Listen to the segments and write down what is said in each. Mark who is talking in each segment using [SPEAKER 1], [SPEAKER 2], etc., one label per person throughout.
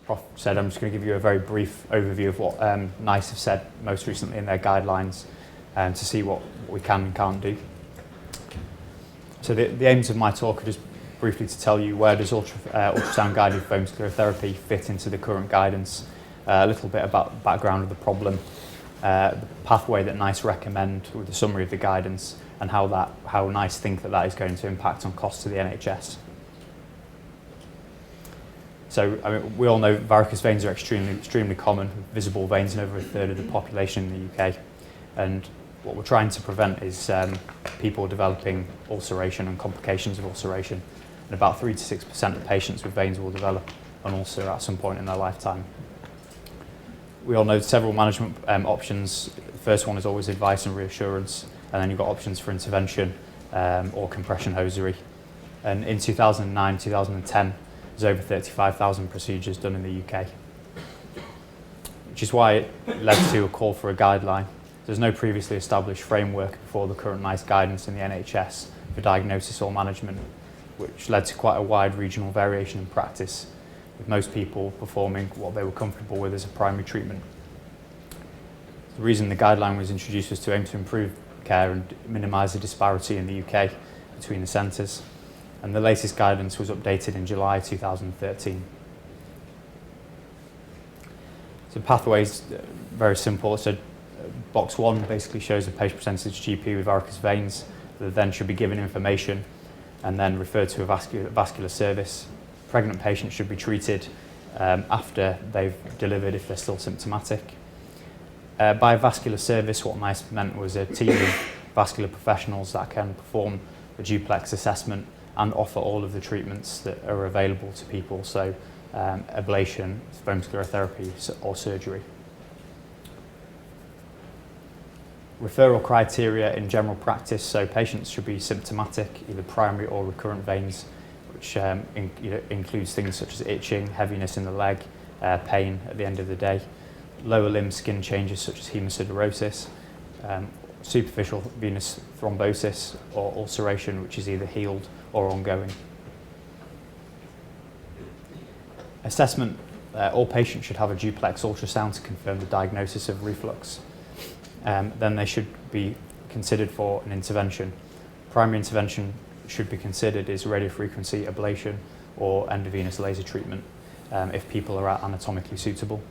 [SPEAKER 1] Prof said, I'm just going to give you a very brief overview of what NICE have said most recently in their guidelines to see what we can and can't do. So the aims of my talk are just briefly to tell you where does ultrasound-guided foam sclerotherapy fit into the current guidance, a little bit about the background of the problem, the pathway that NICE recommend with a summary of the guidance, and how NICE think that is going to impact on costs to the NHS. So I mean, we all know varicose veins are extremely common, visible veins in over a third of the population in the UK. And what we're trying to prevent is people developing ulceration and complications of ulceration. And about 3 to 6% of patients with veins will develop an ulcer at some point in their lifetime. We all know several management options. The first one is always advice and reassurance, and then you've got options for intervention or compression hosiery. And in 2009, 2010, there's over 35,000 procedures done in the UK, which is why it led to a call for a guideline. There's no previously established framework before the current NICE guidance in the NHS for diagnosis or management, which led to quite a wide regional variation in practice, with most people performing what they were comfortable with as a primary treatment. The reason the guideline was introduced was to aim to improve care and minimise the disparity in the UK between the centres. And the latest guidance was updated in July 2013. So the pathway is very simple. So box 1 basically shows the patient percentage GP with varicose veins that then should be given information and then referred to a vascular service. Pregnant patients should be treated after they've delivered if they're still symptomatic. By a vascular service, what NICE meant was a team of vascular professionals that can perform a duplex assessment and offer all of the treatments that are available to people, so ablation, foam sclerotherapy or surgery. Referral criteria in general practice, so patients should be symptomatic, either primary or recurrent veins, which includes things such as itching, heaviness in the leg, pain at the end of the day, lower limb skin changes such as hemosiderosis, superficial venous thrombosis or ulceration, which is either healed or ongoing. Assessment, all patients should have a duplex ultrasound to confirm the diagnosis of reflux. Then they should be considered for an intervention. Primary intervention should be considered is radiofrequency ablation or endovenous laser treatment if people are anatomically suitable.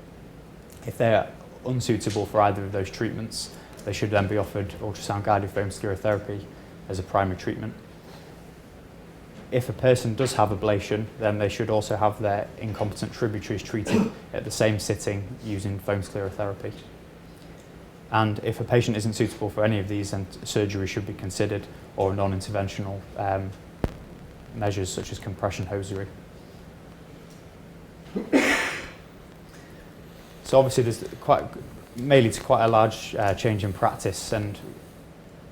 [SPEAKER 1] If they are unsuitable for either of those treatments, they should then be offered ultrasound-guided foam sclerotherapy as a primary treatment. If a person does have ablation, then they should also have their incompetent tributaries treated at the same sitting using foam sclerotherapy. And if a patient isn't suitable for any of these, then surgery should be considered, or non-interventional measures such as compression hosiery. So obviously there's may lead to quite a large change in practice, and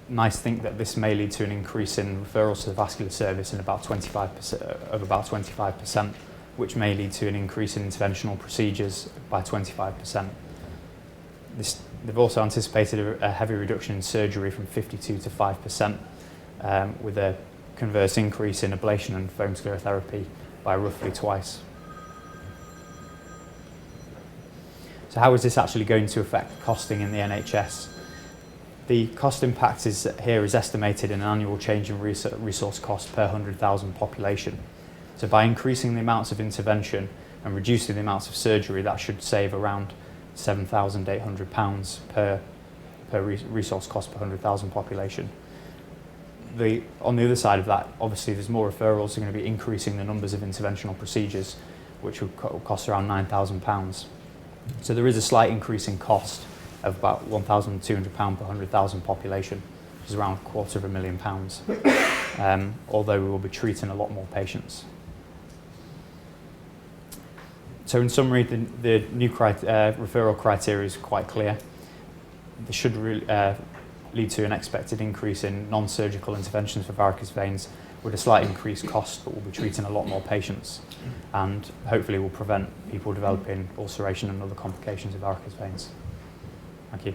[SPEAKER 1] NICE think that this may lead to an increase in referrals to the vascular service in about 25%, which may lead to an increase in interventional procedures by 25%. They've also anticipated a heavy reduction in surgery from 52 to 5%, with a converse increase in ablation and foam sclerotherapy by roughly twice. So how is this actually going to affect costing in the NHS? The cost impact is estimated in an annual change in resource cost per 100,000 population. So by increasing the amounts of intervention and reducing the amounts of surgery, that should save around £7,800 per resource cost per 100,000 population. On the other side of that, obviously there's more referrals, are going to be increasing the numbers of interventional procedures, which will cost around £9,000. So there is a slight increase in cost of about £1,200 per 100,000 population, which is around £250,000, although we will be treating a lot more patients. So in summary, the new referral criteria is quite clear. This should lead to an expected increase in non-surgical interventions for varicose veins with a slight increased cost, but we'll be treating a lot more patients, and hopefully will prevent people developing ulceration and other complications of varicose veins. Thank you.